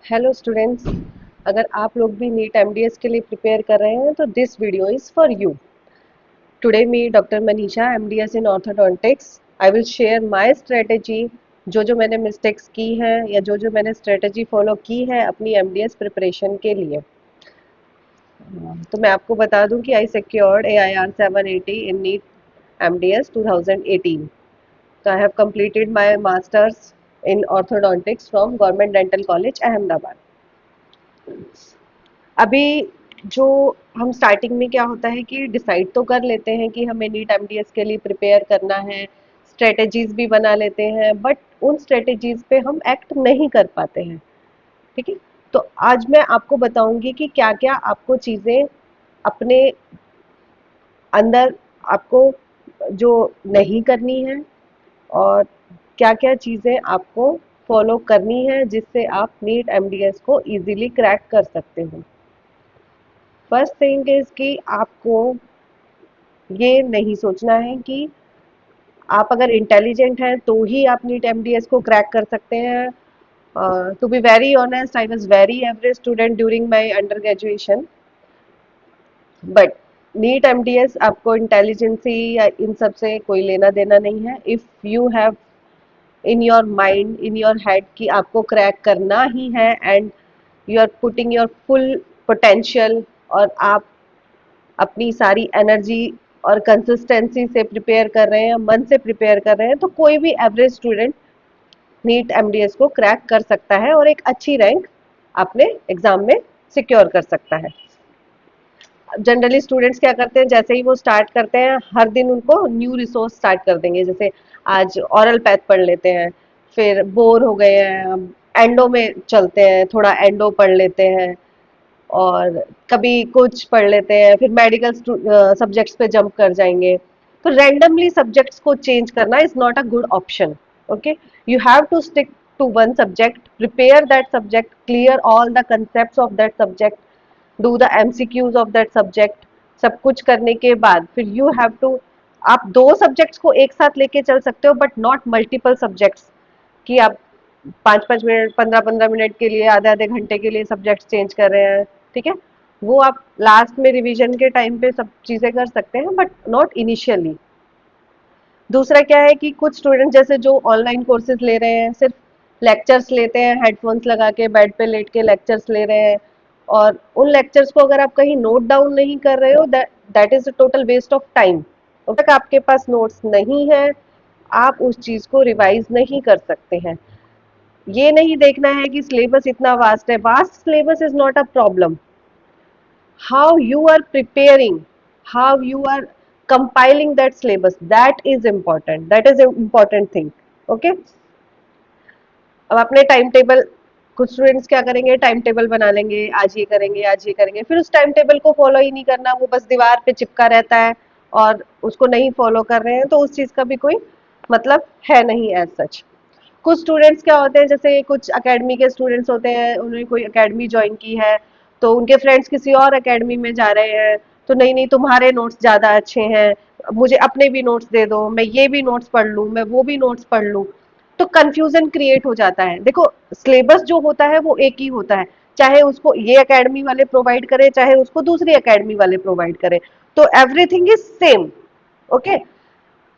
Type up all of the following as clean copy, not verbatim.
Hello students. अगर आप लोग भी नीट एमडीएस के लिए प्रिपेयर कर रहे हैं तो this video is for you. Today me doctor Manisha MDS in orthodontics. I will share my strategy, जो मैंने मिस्टेक्स की हैं या जो मैंने स्ट्रेटेजी फॉलो की है अपनी एमडीएस प्रिपरेशन के लिए। तो मैं आपको बता दूं कि I secured AIR 780 in NEET MDS 2018। So I have completed my masters in orthodontics from Government Dental College, Ahmedabad. अभी जो हम स्टार्टिंग में क्या होता है कि डिसाइड तो कर लेते हैं कि हमें नीट एमडीएस के लिए प्रिपेयर करना है, स्ट्रेटेजीज भी बना लेते हैं, बट उन स्ट्रेटेजीज पे हम एक्ट नहीं कर पाते हैं। ठीक है। तो आज मैं आपको बताऊंगी कि क्या क्या आपको चीज़ें अपने अंदर आपको जो नहीं करनी है और क्या क्या चीज़ें आपको फॉलो करनी है जिससे आप नीट एमडीएस को इजीली क्रैक कर सकते हो। फर्स्ट थिंग इज कि आपको ये नहीं सोचना है कि आप अगर इंटेलिजेंट हैं तो ही आप नीट एमडीएस को क्रैक कर सकते हैं। To be very honest, I was very average student during my under graduation, but NEET MDS आपको इंटेलिजेंसी या इन सब से कोई लेना देना नहीं है। If you have in your mind, in your head कि आपको क्रैक करना ही है and you are putting your full potential और आप अपनी सारी एनर्जी और कंसिस्टेंसी से प्रिपेयर कर रहे हैं, मन से प्रिपेयर कर रहे हैं, तो कोई भी एवरेज स्टूडेंट नीट एमडीएस को क्रैक कर सकता है और एक अच्छी रैंक अपने एग्जाम में सिक्योर कर सकता है। जनरली स्टूडेंट्स क्या करते हैं, जैसे ही वो स्टार्ट करते हैं हर दिन उनको न्यू रिसोर्स स्टार्ट कर देंगे। जैसे आज ऑरल पैथ पढ़ लेते हैं, फिर बोर हो गए हैं, एंडो में चलते हैं, थोड़ा एंडो पढ़ लेते हैं, और कभी कुछ पढ़ लेते हैं, फिर मेडिकल सब्जेक्ट्स पे जंप कर जाएंगे। तो रैंडमली सब्जेक्ट्स को चेंज करना is not a good option. Okay, you have to stick to one subject, prepare that subject, clear all the concept of that subject, do the MCQs of that subject. सब कुछ करने के बाद फिर you have to, आप दो subjects को एक साथ लेके चल सकते हो बट नॉट मल्टीपल सब्जेक्ट्स, कि आप 5-5 मिनट, 15-15 मिनट के लिए, आधे आधे घंटे के लिए सब्जेक्ट चेंज कर रहे हैं। ठीक है, वो आप लास्ट में रिवीजन के टाइम पे सब चीज़ें कर सकते हैं बट नॉट इनिशियली। दूसरा क्या है कि कुछ स्टूडेंट जैसे जो ऑनलाइन कोर्सेज ले रहे हैं, सिर्फ लेक्चर्स लेते हैं, हेडफोन्स लगा के बेड पे लेट के लेक्चर्स ले रहे हैं, और उन लेक्चर्स को अगर आप कहीं नोट डाउन नहीं कर रहे हो, that is a total waste of time. जब तक आपके पास नोट्स नहीं है आप उस चीज़ को रिवाइज नहीं कर सकते हैं। ये नहीं देखना है कि सिलेबस इतना वास्ट है, vast syllabus is not a problem. how you are preparing, how you are compiling that syllabus, that is important, that is an important thing. Okay, अब अपने टाइम टेबल, कुछ स्टूडेंट्स क्या करेंगे, टाइम टेबल बना लेंगे, आज ये करेंगे आज ये करेंगे, फिर उस टाइम टेबल को फॉलो ही नहीं करना, वो बस दीवार पे चिपका रहता है और उसको नहीं फॉलो कर रहे हैं, तो उस चीज़ का भी कोई मतलब है नहीं एज सच। कुछ स्टूडेंट्स क्या होते हैं, जैसे कुछ एकेडमी के स्टूडेंट्स होते हैं, उन्होंने कोई एकेडमी ज्वाइन की है तो उनके फ्रेंड्स किसी और एकेडमी में जा रहे हैं, तो नहीं नहीं तुम्हारे नोट्स ज़्यादा अच्छे हैं, मुझे अपने भी नोट्स दे दो, मैं ये भी नोट्स पढ़ लूँ, मैं वो भी नोट्स पढ़ लूँ। तो कंफ्यूजन क्रिएट हो जाता है। देखो, सिलेबस जो होता है वो एक ही होता है, चाहे उसको ये एकेडमी वाले प्रोवाइड करें चाहे उसको दूसरी एकेडमी वाले प्रोवाइड करें, तो एवरीथिंग इज सेम। ओके,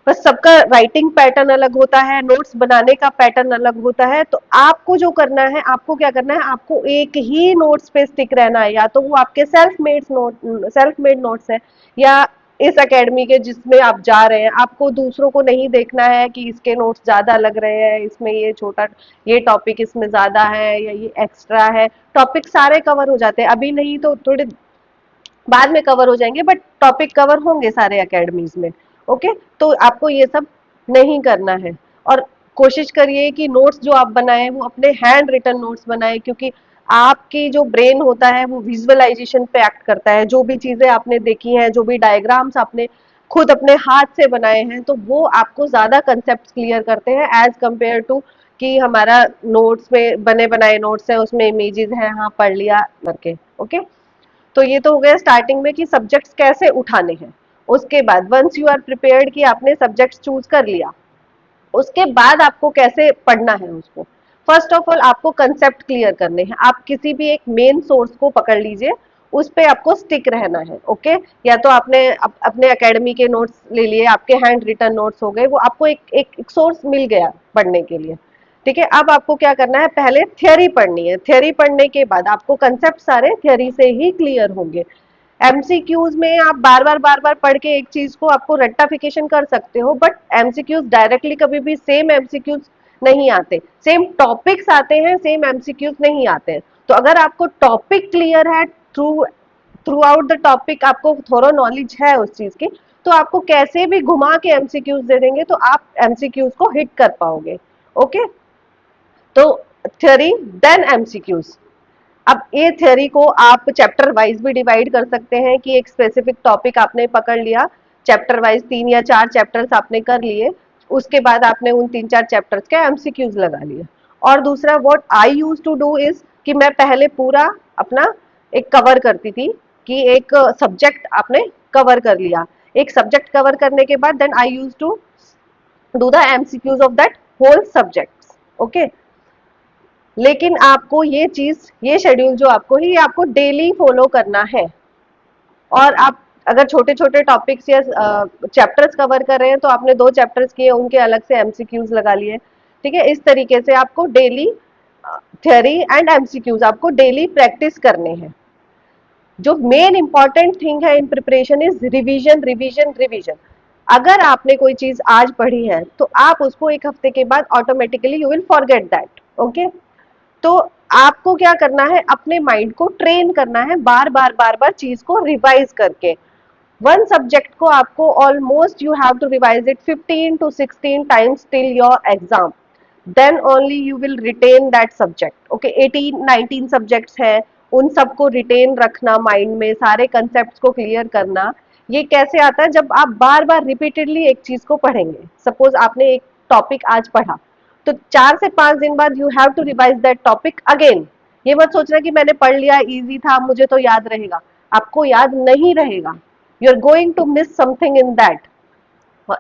बस सबका राइटिंग पैटर्न अलग होता है, नोट्स बनाने का पैटर्न अलग होता है। तो आपको जो करना है, आपको क्या करना है, आपको एक ही नोट्स पे स्टिक रहना है, या तो वो आपके सेल्फ मेड नोट्स है, या इस एकेडमी के जिसमें आप जा रहे हैं, आपको दूसरों को नहीं देखना है कि इसके नोट्स ज्यादा लग रहे हैं, इसमें ये छोटा, ये टॉपिक इसमें ज्यादा है या ये एक्स्ट्रा है। टॉपिक सारे कवर हो जाते हैं, अभी नहीं तो थोड़े बाद में कवर हो जाएंगे, बट टॉपिक कवर होंगे सारे एकेडमीज में। ओके, तो आपको ये सब नहीं करना है। और कोशिश करिए कि नोट्स जो आप बनाएं वो अपने हैंड रिटन नोट्स बनाएं, क्योंकि आपकी जो ब्रेन होता है वो विजुअलाइजेशन पे एक्ट करता है। जो भी चीजें आपने देखी हैं, जो भी डायग्राम्स आपने खुद अपने हाथ से बनाए हैं, तो वो आपको ज्यादा कंसेप्ट क्लियर करते हैं एज कंपेयर टू कि हमारा नोट्स में बने बनाए नोट्स है, उसमें इमेजेस है, हाँ पढ़ लिया करके। ओके, तो ये तो हो गया स्टार्टिंग में कि सब्जेक्ट्स कैसे उठाने हैं। उसके बाद वंस यू आर प्रिपेयर्ड कि आपने सब्जेक्ट्स चूज कर लिया, उसके बाद आपको कैसे पढ़ना है उसको। फर्स्ट ऑफ ऑल आपको कंसेप्ट क्लियर करने हैं। आप किसी भी एक मेन सोर्स को पकड़ लीजिए, उस पे आपको स्टिक रहना है। ओके, या तो आपने अपने एकेडमी के नोट्स ले लिए, आपके हैंड रिटन नोट्स हो गए, वो आपको एक सोर्स मिल गया पढ़ने के लिए। ठीक है, अब आपको क्या करना है, पहले थियोरी पढ़नी है। थियोरी पढ़ने के बाद आपको कंसेप्ट सारे थियोरी से ही क्लियर होंगे। एमसीक्यूज में आप बार बार पढ़ के एक चीज को आपको रेक्टाफिकेशन कर सकते हो, बट एमसीक्यूज डायरेक्टली कभी भी सेम एमसीक्यूज नहीं आते, सेम टॉपिक्स आते हैं, सेम एमसीक्यूज नहीं आते हैं। तो अगर आपको टॉपिक क्लियर है, थ्रू आउट द टॉपिक आपको थोड़ा नॉलेज है उस चीज की, तो आपको कैसे भी घुमा के एमसीक्यूज दे देंगे तो आप एमसीक्यूज को हिट कर पाओगे। ओके, तो थ्योरी देन एमसीक्यूज। अब ये थ्योरी को आप चैप्टर वाइज भी डिवाइड कर सकते हैं कि एक स्पेसिफिक टॉपिक आपने पकड़ लिया, चैप्टर वाइज 3 या 4 चैप्टर्स आपने कर लिए, उसके बाद आपने उन 3 4 चैप्टर्स के एमसीक्यूज लगा लिए। और दूसरा what I use to do is कि मैं पहले पूरा अपना एक कवर करती थी, कि एक सब्जेक्ट आपने कवर कर लिया, एक सब्जेक्ट कवर करने के बाद then I use to do the MCQs of that whole subject. Okay, लेकिन आपको ये चीज, ये शेड्यूल जो आपको है, ये आपको डेली फॉलो करना है। और आप अगर छोटे छोटे टॉपिक्स या चैप्टर्स कवर कर रहे हैं तो आपने 2 चैप्टर्स किए, उनके अलग से एमसीक्यूज लगा लिए। ठीक है, इस तरीके से आपको डेली थ्योरी एंड एमसीक्यूज आपको डेली प्रैक्टिस करने हैं। जो मेन इंपॉर्टेंट थिंग है in preparation is revision revision revision. अगर आपने कोई चीज आज पढ़ी है तो आप उसको एक हफ्ते के बाद automatically you will forget that. Okay, तो आपको क्या करना है, अपने माइंड को ट्रेन करना है, बार बार चीज को रिवाइज करके। वन सब्जेक्ट को आपको almost you have to revise it 15 to 16 times till your exam, then only you will retain that subject. Okay, 18 19 subjects हैं, उन सबको रिटेन रखना माइंड में, सारे कंसेप्ट को क्लियर करना। ये कैसे आता है, जब आप बार बार रिपीटेडली एक चीज को पढ़ेंगे। सपोज आपने एक टॉपिक आज पढ़ा, तो 4 से 5 दिन बाद you have to revise that topic again. ये मत सोचना कि मैंने पढ़ लिया, इजी था, मुझे तो याद रहेगा। आपको याद नहीं रहेगा, you are going to miss something in that.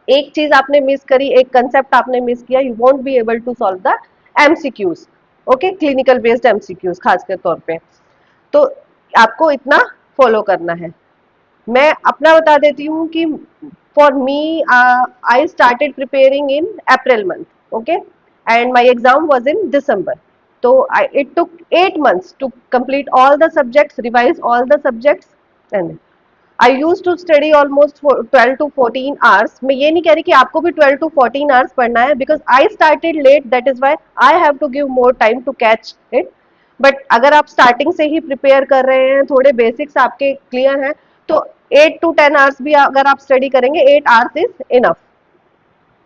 एक चीज आपने मिस करी, एक कंसेप्ट आपने मिस किया, you won't be able to solve the MCQs. Okay, clinical based MCQs खास के तौर पे। तो आपको इतना फॉलो करना है। मैं अपना बता देती हूँ कि for me I started preparing in April month. Okay, and my exam was in December. तो it took 8 months to complete all the subjects, revise all the subjects, and I use to study almost 12 to 14 hours। मैं ये नहीं कह रही कि आपको भी 12 to 14 hours पढ़ना है, because I started late, that is why I have to give more time to catch it. But अगर आप स्टार्टिंग से ही प्रिपेयर कर रहे हैं, थोड़े बेसिक्स आपके क्लियर हैं, तो 8 to 10 hours भी अगर आप स्टडी करेंगे, 8 hours इज इनफ।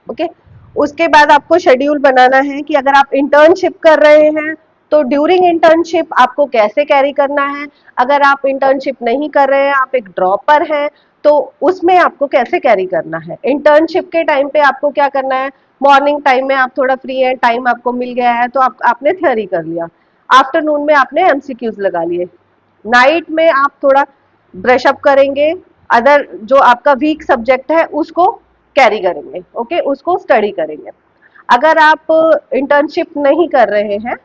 ओके, उसके बाद आपको शेड्यूल बनाना है कि अगर आप इंटर्नशिप कर रहे हैं तो ड्यूरिंग इंटर्नशिप आपको कैसे कैरी करना है। अगर आप इंटर्नशिप नहीं कर रहे हैं, आप एक ड्रॉपर हैं, तो उसमें आपको कैसे कैरी करना है। इंटर्नशिप के टाइम पे आपको क्या करना है, मॉर्निंग टाइम में आप थोड़ा फ्री है, टाइम आपको मिल गया है, तो आपने थ्योरी कर लिया, आफ्टरनून में आपने एमसीक्यूज लगा लिए, नाइट में आप थोड़ा ब्रश अप करेंगे, अदर जो आपका वीक सब्जेक्ट है उसको कैरी करेंगे। ओके, उसको स्टडी करेंगे। अगर आप इंटर्नशिप नहीं कर रहे हैं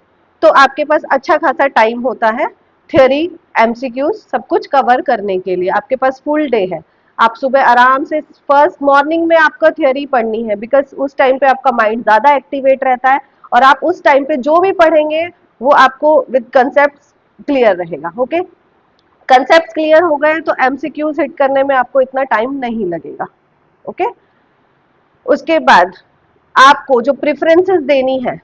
तो आपके पास अच्छा खासा टाइम होता है थ्योरी एमसीक्यूज सब कुछ कवर करने के लिए, आपके पास फुल डे है। आप सुबह आराम से फर्स्ट मॉर्निंग में आपका थ्योरी पढ़नी है, बिकॉज उस टाइम पे आपका माइंड ज्यादा एक्टिवेट रहता है, और आप उस टाइम पे जो भी पढ़ेंगे वो आपको विद कंसेप्ट क्लियर रहेगा। ओके, कंसेप्ट क्लियर हो गए तो एमसीक्यूज हिट करने में आपको इतना टाइम नहीं लगेगा। ओके, उसके बाद आपको जो प्रेफरेंसेस देनी है,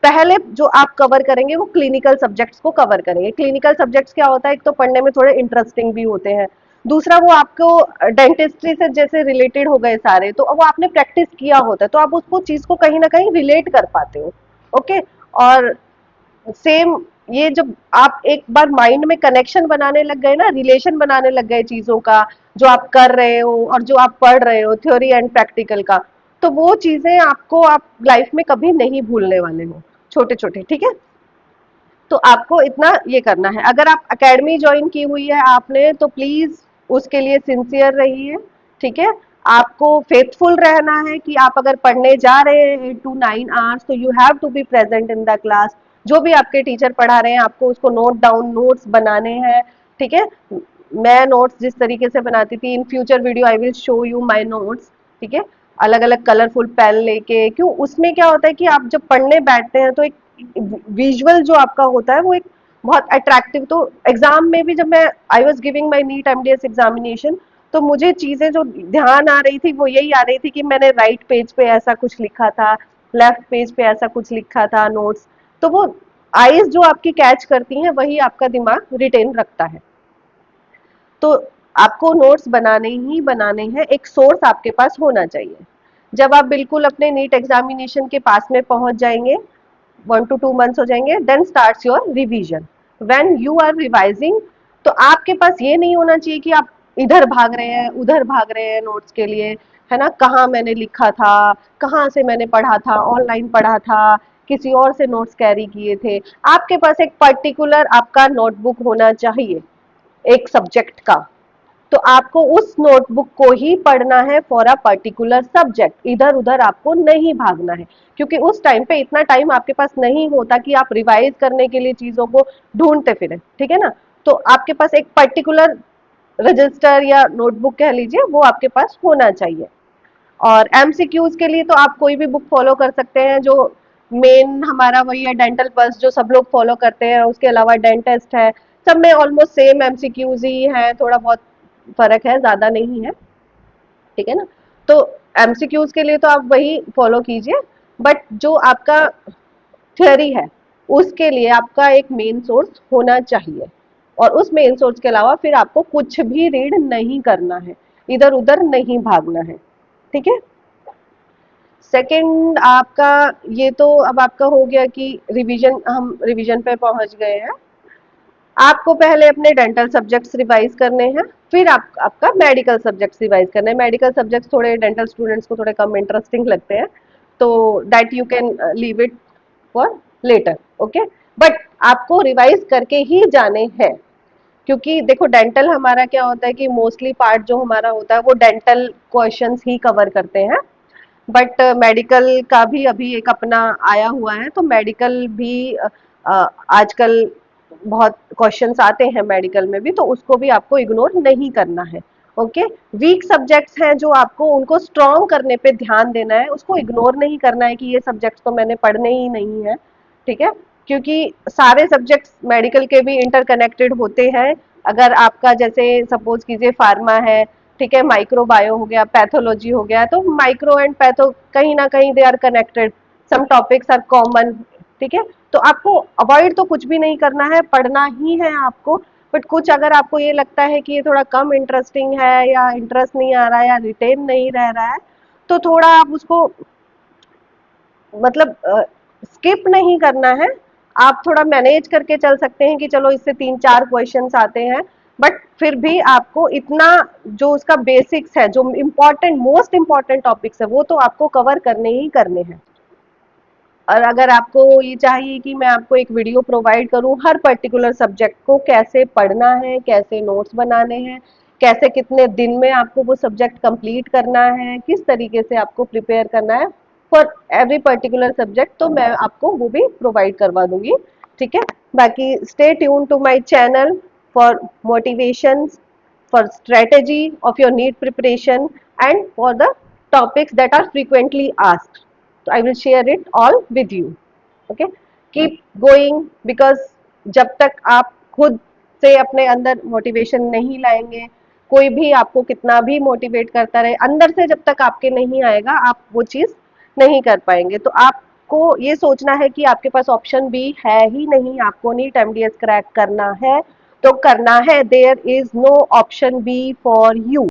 पहले जो आप कवर करेंगे वो क्लिनिकल सब्जेक्ट्स को कवर करेंगे। क्लिनिकल सब्जेक्ट्स क्या होता है, एक तो पढ़ने में थोड़े इंटरेस्टिंग भी होते हैं, दूसरा वो आपको डेंटिस्ट्री से जैसे रिलेटेड हो गए सारे, तो वो आपने प्रैक्टिस किया होता है, तो आप उसको चीज को कहीं ना कहीं रिलेट कर पाते हो। ओके, और सेम ये जब आप एक बार माइंड में कनेक्शन बनाने लग गए ना, रिलेशन बनाने लग गए चीजों का, जो आप कर रहे हो और जो आप पढ़ रहे हो, थ्योरी एंड प्रैक्टिकल का, तो वो चीजें आपको आप लाइफ में कभी नहीं भूलने वाले हो, छोटे छोटे। ठीक है, तो आपको इतना ये करना है। अगर आप एकेडमी ज्वाइन की हुई है आपने, तो प्लीज उसके लिए सिंसियर रहिए। ठीक है, आपको फेथफुल रहना है कि आप अगर पढ़ने जा रहे हैं 8 to 9 आवर्स, तो you have to be present in the class. जो भी आपके टीचर पढ़ा रहे हैं आपको उसको नोट डाउन, नोट्स बनाने हैं। ठीक है, मैं नोट्स जिस तरीके से बनाती थी, in future video I will show you my notes. ठीक है, अलग अलग कलरफुल पेन लेके, क्यों उसमें क्या होता है कि आप जब पढ़ने बैठते हैं तो एक विजुअल जो आपका होता है वो एक बहुत अट्रैक्टिव, तो एग्जाम में भी जब मैं I was giving my NEET MDS examination, तो मुझे चीजें जो ध्यान आ रही थी वो यही आ रही थी कि मैंने राइट पेज पे ऐसा कुछ लिखा था, लेफ्ट पेज पे ऐसा कुछ लिखा था नोट्स। तो वो आईज जो आपकी कैच करती हैं वही आपका दिमाग रिटेन रखता है। तो आपको नोट्स बनाने ही बनाने हैं, एक सोर्स आपके पास होना चाहिए। जब आप बिल्कुल अपने नीट एग्जामिनेशन के पास में पहुंच जाएंगे, 1 to 2 months हो जाएंगे, then starts your revision. When you are revising, तो आपके पास ये नहीं होना चाहिए कि आप इधर भाग रहे हैं उधर भाग रहे हैं नोट्स के लिए, है ना, कहाँ मैंने लिखा था, कहाँ से मैंने पढ़ा था, ऑनलाइन पढ़ा था, किसी और से नोट्स कैरी किए थे। आपके पास एक पर्टिकुलर आपका नोटबुक होना चाहिए एक सब्जेक्ट का। तो आपको उस नोटबुक को ही पढ़ना है फॉर अ पर्टिकुलर सब्जेक्ट, इधर उधर आपको नहीं भागना है, क्योंकि उस टाइम पे इतना टाइम आपके पास नहीं होता कि आप रिवाइज करने के लिए चीजों को ढूंढते फिरें। ठीक है ना, तो आपके पास एक पर्टिकुलर रजिस्टर या नोटबुक कह लीजिए वो आपके पास होना चाहिए। और एमसीक्यूज के लिए तो आप कोई भी बुक फॉलो कर सकते हैं, जो मेन हमारा वही है डेंटल बस जो सब लोग फॉलो करते हैं, उसके अलावा डेंटिस्ट है, सब में ऑलमोस्ट सेम एमसीक्यूज ही है, थोड़ा बहुत फर्क है, ज्यादा नहीं है। ठीक है ना, तो एमसीक्यूज के लिए तो आप वही फॉलो कीजिए, बट जो आपका थ्योरी है उसके लिए आपका एक मेन सोर्स होना चाहिए। और उस मेन सोर्स के अलावा फिर आपको कुछ भी रीड नहीं करना है, इधर उधर नहीं भागना है। ठीक है, सेकंड आपका, ये तो अब आपका हो गया कि रिवीजन, हम रिवीजन पे पहुंच गए हैं। आपको पहले अपने डेंटल सब्जेक्ट्स रिवाइज करने हैं, फिर आपका मेडिकल सब्जेक्ट्स रिवाइज करने हैं। मेडिकल सब्जेक्ट्स थोड़े डेंटल स्टूडेंट्स को थोड़े कम इंटरेस्टिंग लगते हैं, तो that you can leave it for later. Okay, but आपको रिवाइज करके ही जाने हैं, क्योंकि देखो डेंटल हमारा क्या होता है कि मोस्टली पार्ट जो हमारा होता है वो डेंटल क्वेश्चंस ही कवर करते हैं। बट मेडिकल का भी अभी एक अपना आया हुआ है, तो मेडिकल भी आजकल बहुत क्वेश्चंस आते हैं मेडिकल में भी, तो उसको भी आपको इग्नोर नहीं करना है। ओके, वीक सब्जेक्ट्स हैं जो आपको उनको स्ट्रॉन्ग करने पे ध्यान देना है, उसको इग्नोर नहीं करना है कि ये सब्जेक्ट्स तो मैंने पढ़ने ही नहीं है। ठीक है, क्योंकि सारे सब्जेक्ट्स मेडिकल के भी इंटरकनेक्टेड होते हैं। अगर आपका जैसे सपोज कीजिए फार्मा है, ठीक है, माइक्रोबायो हो गया, पैथोलॉजी हो गया, तो माइक्रो एंड पैथो कहीं ना कहीं they are connected, some topics are common. ठीक है, तो आपको अवॉइड तो कुछ भी नहीं करना है, पढ़ना ही है आपको। बट कुछ अगर आपको ये लगता है कि ये थोड़ा कम इंटरेस्टिंग है या इंटरेस्ट नहीं आ रहा है या रिटेन नहीं रह रहा है, तो थोड़ा आप उसको मतलब स्किप नहीं करना है। आप थोड़ा मैनेज करके चल सकते हैं कि चलो इससे 3 4 क्वेश्चंस आते हैं, बट फिर भी आपको इतना जो उसका बेसिक्स है, जो इम्पोर्टेंट मोस्ट इम्पोर्टेंट टॉपिक्स है, वो तो आपको कवर करने ही करने हैं। और अगर आपको ये चाहिए कि मैं आपको एक वीडियो प्रोवाइड करूं हर पर्टिकुलर सब्जेक्ट को कैसे पढ़ना है, कैसे नोट्स बनाने हैं, कैसे कितने दिन में आपको वो सब्जेक्ट कंप्लीट करना है, किस तरीके से आपको प्रिपेयर करना है फॉर एवरी पर्टिकुलर सब्जेक्ट, तो मैं आपको वो भी प्रोवाइड करवा दूंगी। ठीक है, बाकी stay tune to my channel for motivation, for strategy of your NEET preparation, and for the topics that are frequently asked. So I will share it all with you. Okay, keep going, because जब तक आप खुद से अपने अंदर motivation नहीं लाएंगे, कोई भी आपको कितना भी मोटिवेट करता रहे, अंदर से जब तक आपके नहीं आएगा आप वो चीज नहीं कर पाएंगे। तो आपको ये सोचना है कि आपके पास ऑप्शन बी है ही नहीं, आपको नीट एमडीएस क्रैक करना है तो करना है, there is no option B for you.